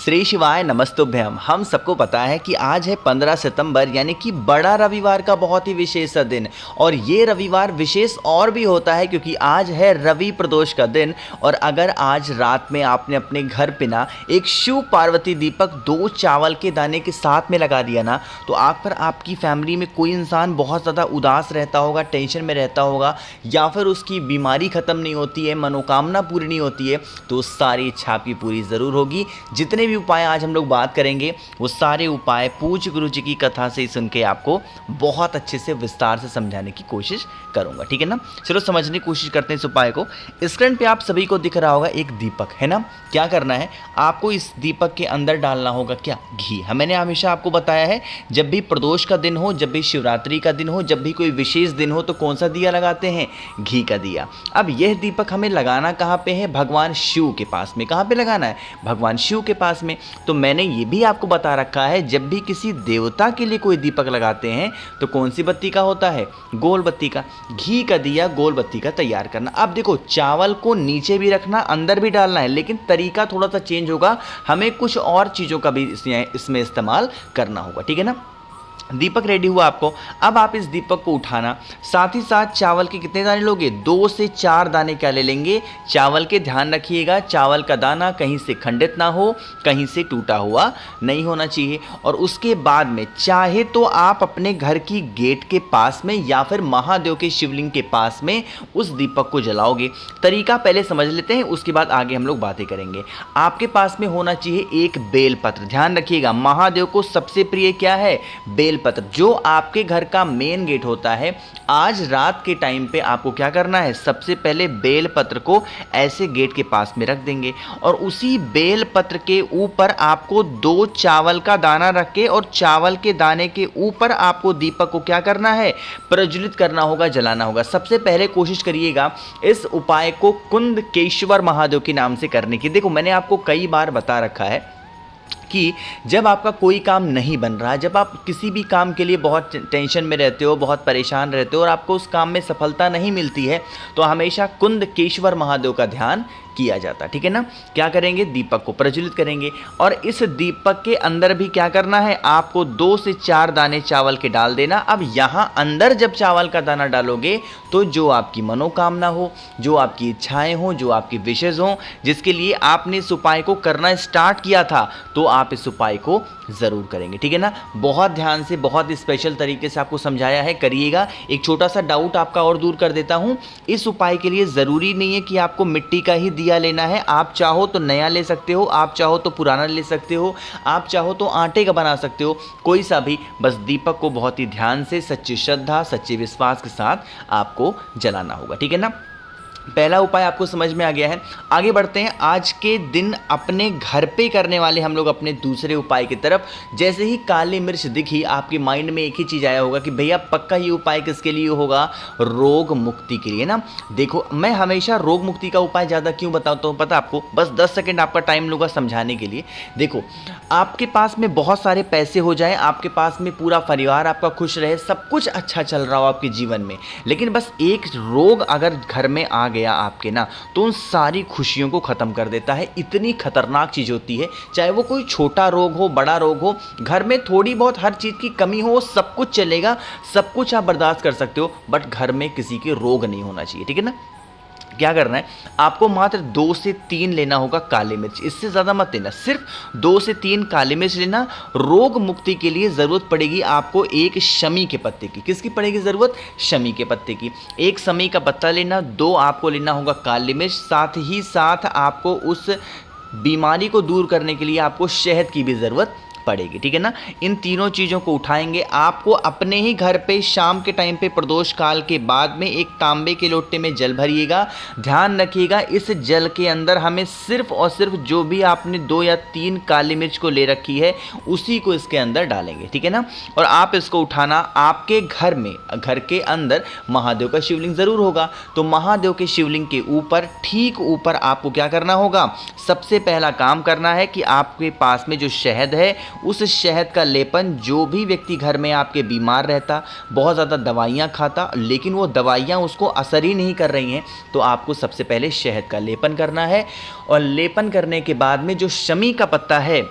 श्री शिवाय नमस्तुभ्यम। हम सबको पता है कि आज है 15 सितंबर यानी कि बड़ा रविवार का बहुत ही विशेष दिन। और ये रविवार विशेष और भी होता है क्योंकि आज है रवि प्रदोष का दिन। और अगर आज रात में आपने अपने घर पे ना एक शिव पार्वती दीपक 2 चावल के दाने के साथ में लगा दिया ना, तो आग पर आपकी फैमिली में कोई इंसान बहुत ज़्यादा उदास रहता होगा, टेंशन में रहता होगा, या फिर उसकी बीमारी ख़त्म नहीं होती है, मनोकामना पूरी नहीं होती है, तो सारी इच्छा आपकी पूरी ज़रूर होगी। जितने भी उपाय आज हम लोग बात करेंगे वो सारे उपाय पूज्य गुरु जी की कथा से सुन के आपको बहुत अच्छे से विस्तार से समझाने की कोशिश करूंगा, ठीक है ना। चलो समझने की कोशिश करते हैं इस उपाय को। स्क्रीन पे आप सभी को दिख रहा होगा एक दीपक, है ना। क्या करना है आपको, इस दीपक के अंदर डालना होगा क्या, घी। मैंने हमेशा आपको बताया है जब भी प्रदोष का दिन हो, जब भी शिवरात्रि का दिन हो, जब भी कोई विशेष दिन हो, तो कौन सा दिया लगाते हैं, घी का दिया। अब यह दीपक हमें लगाना कहाँ पे है, भगवान शिव के पास में। कहाँ पे लगाना है, भगवान शिव के पास में। तो मैंने ये भी आपको बता रखा है जब भी किसी देवता के लिए कोई दीपक लगाते हैं तो कौन सी बत्ती का होता है, गोल बत्ती का। घी का दिया गोल बत्ती का तैयार करना। अब देखो चावल को नीचे भी रखना, अंदर भी डालना है, लेकिन तरीका थोड़ा सा चेंज होगा, हमें कुछ और चीज़ों का भी इसमें इस्तेमाल करना होगा, ठीक है ना। दीपक रेडी हुआ आपको। अब आप इस दीपक को उठाना, साथ ही साथ चावल के कितने दाने लोगे, 2 से 4 दाने क्या ले लेंगे, चावल के। ध्यान रखिएगा चावल का दाना कहीं से खंडित ना हो, कहीं से टूटा हुआ नहीं होना चाहिए। और उसके बाद में चाहे तो आप अपने घर की गेट के पास में या फिर महादेव के शिवलिंग के पास में उस दीपक को जलाओगे। तरीका पहले समझ लेते हैं, उसके बाद आगे हम लोग बातें करेंगे। आपके पास में होना चाहिए एक बेलपत्र। ध्यान रखिएगा महादेव को सबसे प्रिय क्या है, बेलपत्र, जो आपके घर का मेन गेट होता है। आज रात के टाइम पे आपको क्या करना है, सबसे पहले बेलपत्र को ऐसे गेट के पास में रख देंगे और उसी बेलपत्र के ऊपर आपको 2 चावल का दाना रख के और चावल के दाने के ऊपर आपको दीपक को क्या करना है, प्रज्वलित करना होगा, जलाना होगा। सबसे पहले कोशिश करिएगा इस उपाय को कुंदकेश्वर महादेव के नाम से करने की। देखो मैंने आपको कई बार बता रखा है कि जब आपका कोई काम नहीं बन रहा, जब आप किसी भी काम के लिए बहुत टेंशन में रहते हो, बहुत परेशान रहते हो और आपको उस काम में सफलता नहीं मिलती है, तो हमेशा कुंदकेश्वर महादेव का ध्यान किया जाता, ठीक है ना। क्या करेंगे, दीपक को प्रज्वलित करेंगे और इस दीपक के अंदर भी क्या करना है, आपको 2 से 4 दाने चावल के डाल देना। अब यहाँ अंदर जब चावल का दाना डालोगे तो जो आपकी मनोकामना हो, जो आपकी इच्छाएं हो, जो आपकी विशेष हो, जिसके लिए आपने इस उपाय को करना स्टार्ट किया था, तो आप इस उपाय को ज़रूर करेंगे, ठीक है ना। बहुत ध्यान से, बहुत स्पेशल तरीके से आपको समझाया है, करिएगा। एक छोटा सा डाउट आपका और दूर कर देता हूँ, इस उपाय के लिए ज़रूरी नहीं है कि आपको मिट्टी का ही दिया लेना है। आप चाहो तो नया ले सकते हो, आप चाहो तो पुराना ले सकते हो, आप चाहो तो आटे का बना सकते हो, कोई सा भी। बस दीपक को बहुत ही ध्यान से, सच्ची श्रद्धा, सच्चे विश्वास के साथ आपको जलाना होगा, ठीक है ना। पहला उपाय आपको समझ में आ गया है। आगे बढ़ते हैं। आज के दिन अपने घर पे करने वाले हम लोग अपने दूसरे उपाय की तरफ। जैसे ही काली मिर्च दिखी, आपके माइंड में एक ही चीज़ आया होगा कि भैया पक्का ये उपाय किसके लिए होगा, रोग मुक्ति के लिए ना। देखो मैं हमेशा रोग मुक्ति का उपाय ज़्यादा क्यों बताता हूँ पता आपको, बस 10 सेकेंड आपका टाइम लूँगा समझाने के लिए। देखो आपके पास में बहुत सारे पैसे हो जाए, आपके पास में पूरा परिवार आपका खुश रहे, सब कुछ अच्छा चल रहा हो आपके जीवन में, लेकिन बस एक रोग अगर घर में आ गया आपके ना, तो उन सारी खुशियों को खत्म कर देता है। इतनी खतरनाक चीज होती है, चाहे वो कोई छोटा रोग हो, बड़ा रोग हो, घर में थोड़ी बहुत हर चीज की कमी हो, सब कुछ चलेगा, सब कुछ आप बर्दाश्त कर सकते हो, बट घर में किसी के रोग नहीं होना चाहिए, ठीक है ना। क्या करना है आपको, मात्र 2 से 3 लेना होगा काली मिर्च, इससे ज़्यादा मत लेना, सिर्फ 2 से 3 काली मिर्च लेना। रोग मुक्ति के लिए ज़रूरत पड़ेगी आपको एक शमी के पत्ते की। किसकी पड़ेगी ज़रूरत, शमी के पत्ते की। एक शमी का पत्ता लेना, 2 आपको लेना होगा काली मिर्च, साथ ही साथ आपको उस बीमारी को दूर करने के लिए आपको शहद की भी ज़रूरत पड़ेगी, ठीक है ना। इन तीनों चीज़ों को उठाएंगे, आपको अपने ही घर पे शाम के टाइम पे प्रदोष काल के बाद में एक तांबे के लोटे में जल भरिएगा। ध्यान रखिएगा इस जल के अंदर हमें सिर्फ और सिर्फ जो भी आपने 2 या 3 काली मिर्च को ले रखी है उसी को इसके अंदर डालेंगे, ठीक है ना। और आप इसको उठाना, आपके घर में, घर के अंदर महादेव का शिवलिंग ज़रूर होगा, तो महादेव के शिवलिंग के ऊपर, ठीक ऊपर आपको क्या करना होगा, सबसे पहला काम करना है कि आपके पास में जो शहद है उस शहद का लेपन जो भी व्यक्ति घर में आपके बीमार रहता, बहुत ज़्यादा दवाइयाँ खाता, लेकिन वो दवाइयाँ उसको असर ही नहीं कर रही हैं, तो आपको सबसे पहले शहद का लेपन करना है। और लेपन करने के बाद में जो शमी का पत्ता है,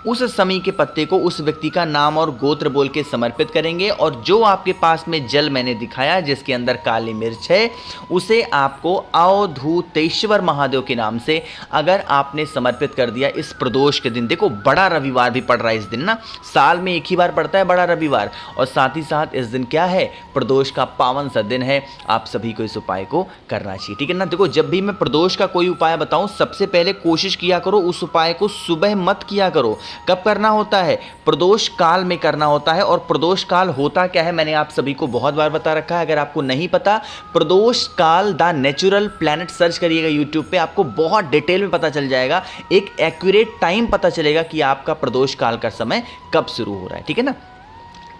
उस शमी के पत्ते को उस व्यक्ति का नाम और गोत्र बोल के समर्पित करेंगे। और जो आपके पास में जल मैंने दिखाया जिसके अंदर काली मिर्च है, उसे आपको अवधूतेश्वर महादेव के नाम से अगर आपने समर्पित कर दिया इस प्रदोष के दिन, देखो बड़ा रविवार भी पड़ रहा है इस दिन ना, साल में एक ही बार पड़ता है बड़ा रविवार, और साथ ही साथ इस दिन क्या है, प्रदोष का पावन सा दिन है। आप सभी को इस उपाय को करना चाहिए, ठीक है ना। देखो जब भी मैं प्रदोष का कोई उपाय बताऊं, सबसे पहले कोशिश किया करो उस उपाय को सुबह मत किया करो। कब करना होता है, प्रदोष काल में करना होता है। और प्रदोष काल होता क्या है, मैंने आप सभी को बहुत बार बता रखा है। अगर आपको नहीं पता, प्रदोष काल द नेचुरल प्लैनेट सर्च करिएगा यूट्यूब पे, आपको बहुत डिटेल में पता चल जाएगा, एक एक्यूरेट टाइम पता चलेगा कि आपका प्रदोष काल का समय कब शुरू हो रहा है, ठीक है ना।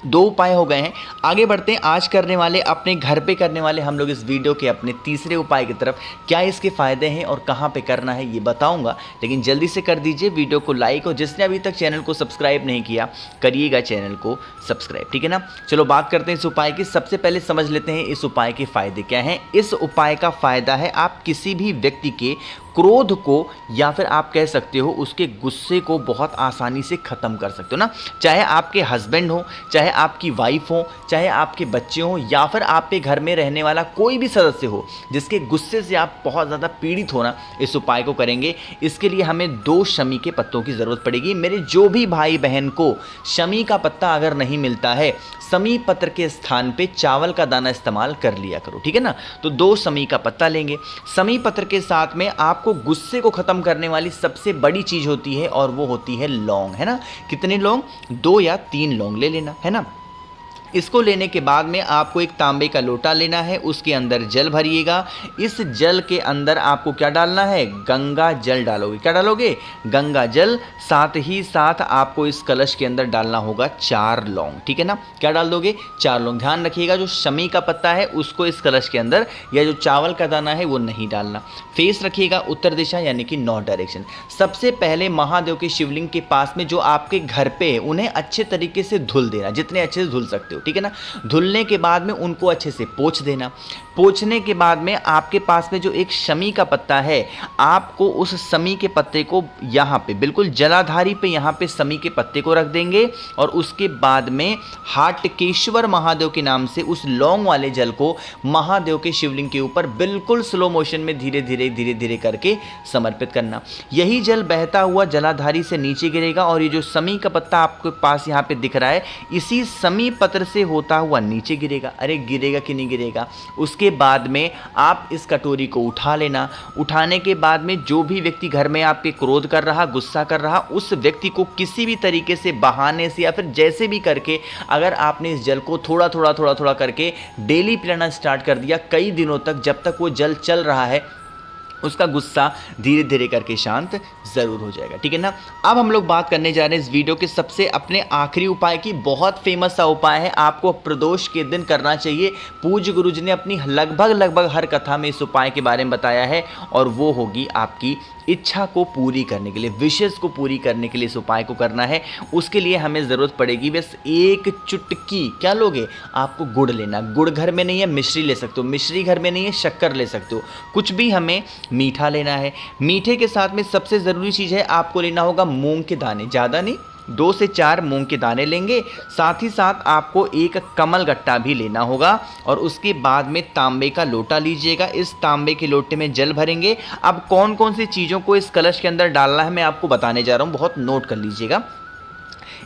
2 उपाय हो गए हैं, आगे बढ़ते हैं। आज करने वाले, अपने घर पे करने वाले हम लोग इस वीडियो के अपने तीसरे उपाय की तरफ। क्या इसके फ़ायदे हैं और कहाँ पे करना है ये बताऊंगा, लेकिन जल्दी से कर दीजिए वीडियो को लाइक, और जिसने अभी तक चैनल को सब्सक्राइब नहीं किया करिएगा चैनल को सब्सक्राइब, ठीक है ना। चलो बात करते हैं इस उपाय की। सबसे पहले समझ लेते हैं इस उपाय के फ़ायदे क्या हैं। इस उपाय का फ़ायदा है, आप किसी भी व्यक्ति के क्रोध को, या फिर आप कह सकते हो उसके गुस्से को बहुत आसानी से ख़त्म कर सकते हो ना। चाहे आपके हस्बैंड हो, चाहे आपकी वाइफ हो, चाहे आपके बच्चे हो, या फिर आपके घर में रहने वाला कोई भी सदस्य हो जिसके गुस्से से आप बहुत ज़्यादा पीड़ित हो ना, इस उपाय को करेंगे। इसके लिए हमें 2 शमी के पत्तों की ज़रूरत पड़ेगी। मेरे जो भी भाई बहन को शमी का पत्ता अगर नहीं मिलता है, शमी पत्र के स्थान पे चावल का दाना इस्तेमाल कर लिया करो, ठीक है ना। तो 2 शमी का पत्ता लेंगे। शमी पत्र के साथ में आपको गुस्से को खत्म करने वाली सबसे बड़ी चीज होती है, और वो होती है लौंग, है ना। कितने लौंग, 2 या 3 लौंग ले लेना, है ना। इसको लेने के बाद में आपको एक तांबे का लोटा लेना है, उसके अंदर जल भरिएगा। इस जल के अंदर आपको क्या डालना है, गंगा जल डालोगे। क्या डालोगे, गंगा जल। साथ ही साथ आपको इस कलश के अंदर डालना होगा 4 लौंग, ठीक है ना। क्या डाल दोगे, 4 लौंग। ध्यान रखिएगा जो शमी का पत्ता है उसको इस कलश के अंदर, या जो चावल का दाना है वो नहीं डालना। फेस रखिएगा उत्तर दिशा, यानी कि नॉर्थ डायरेक्शन। सबसे पहले महादेव के शिवलिंग के पास में जो आपके घर पे, उन्हें अच्छे तरीके से धुल देना, जितने अच्छे से धुल सकते हो, ठीक है ना। धुलने के बाद में उनको अच्छे से पोंछ देना। पोंछने के बाद में आपके पास में जो एक शमी का पत्ता है, आपको उस शमी के पत्ते को यहाँ पे बिल्कुल जलाधारी पे, यहाँ पे शमी के पत्ते को रख देंगे। और उसके बाद में हाटकेश्वर महादेव के नाम से उस लौंग वाले जल को महादेव के शिवलिंग के ऊपर बिल्कुल स्लो मोशन में धीरे धीरे करके समर्पित करना। यही जल बहता हुआ जलाधारी से नीचे गिरेगा, और ये जो शमी का पत्ता आपके पास यहाँ पे दिख रहा है, इसी शमी पत्र से होता हुआ नीचे गिरेगा। अरे गिरेगा कि नहीं गिरेगा। उसके बाद में आप इस कटोरी को उठा लेना। उठाने के बाद में जो भी व्यक्ति घर में आपके क्रोध कर रहा, गुस्सा कर रहा, उस व्यक्ति को किसी भी तरीके से, बहाने से, या फिर जैसे भी करके, अगर आपने इस जल को थोड़ा करके डेली पिलाना स्टार्ट कर दिया कई दिनों तक, जब तक वो जल चल रहा है, उसका गुस्सा धीरे धीरे करके शांत ज़रूर हो जाएगा, ठीक है ना। अब हम लोग बात करने जा रहे हैं इस वीडियो के सबसे अपने आखिरी उपाय की। बहुत फेमस सा उपाय है, आपको प्रदोष के दिन करना चाहिए। पूज्य गुरु जी ने अपनी लगभग हर कथा में इस उपाय के बारे में बताया है, और वो होगी आपकी इच्छा को पूरी करने के लिए, विशेष को पूरी करने के लिए इस उपाय को करना है। उसके लिए हमें ज़रूरत पड़ेगी बस 1 चुटकी। क्या लोगे, आपको गुड़ लेना। गुड़ घर में नहीं है, मिश्री ले सकते हो। मिश्री घर में नहीं है, शक्कर ले सकते हो। कुछ भी हमें मीठा लेना है। मीठे के साथ में सबसे ज़रूरी चीज़ है, आपको लेना होगा मूंग के दाने। ज़्यादा नहीं, 2 से 4 मूंग के दाने लेंगे। साथ ही साथ आपको एक कमल गट्टा भी लेना होगा, और उसके बाद में तांबे का लोटा लीजिएगा। इस तांबे के लोटे में जल भरेंगे। अब कौन कौन सी चीज़ों को इस कलश के अंदर डालना है मैं आपको बताने जा रहा हूँ, बहुत नोट कर लीजिएगा।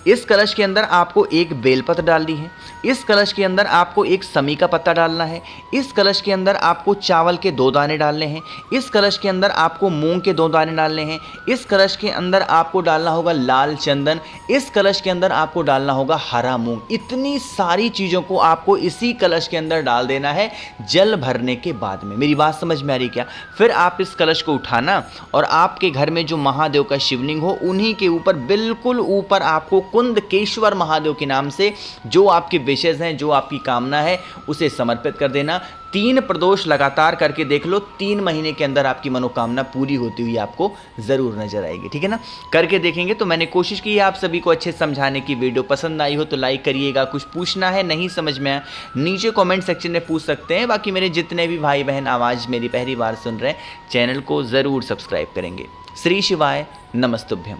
इस कलश के अंदर आपको एक बेलपत्र डालनी है। इस कलश के अंदर आपको एक शमी का पत्ता डालना है। इस कलश के अंदर आपको चावल के 2 दाने डालने हैं। इस कलश के अंदर आपको मूंग के 2 दाने डालने हैं। इस कलश के अंदर आपको डालना होगा लाल चंदन। इस कलश के अंदर आपको डालना होगा हरा मूंग। इतनी सारी चीज़ों को आपको इसी कलश के अंदर डाल देना है जल भरने के बाद में। मेरी बात समझ में आ रही क्या? फिर आप इस कलश को उठाना और आपके घर में जो महादेव का शिवलिंग हो उन्हीं के ऊपर, बिल्कुल ऊपर आपको कुंदकेश्वर महादेव के नाम से जो आपके विशेष हैं, जो आपकी कामना है, उसे समर्पित कर देना। 3 प्रदोष लगातार करके देख लो, 3 महीने के अंदर आपकी मनोकामना पूरी होती हुई आपको ज़रूर नजर आएगी। ठीक है ना, करके देखेंगे। तो मैंने कोशिश की है आप सभी को अच्छे समझाने की। वीडियो पसंद आई हो तो लाइक करिएगा। कुछ पूछना है, नहीं समझ में आया, नीचे कमेंट सेक्शन में पूछ सकते हैं। बाकी मेरे जितने भी भाई बहन आवाज़ मेरी पहली बार सुन रहे हैं, चैनल को ज़रूर सब्सक्राइब करेंगे। श्री शिवाय नमस्तुभ्यम।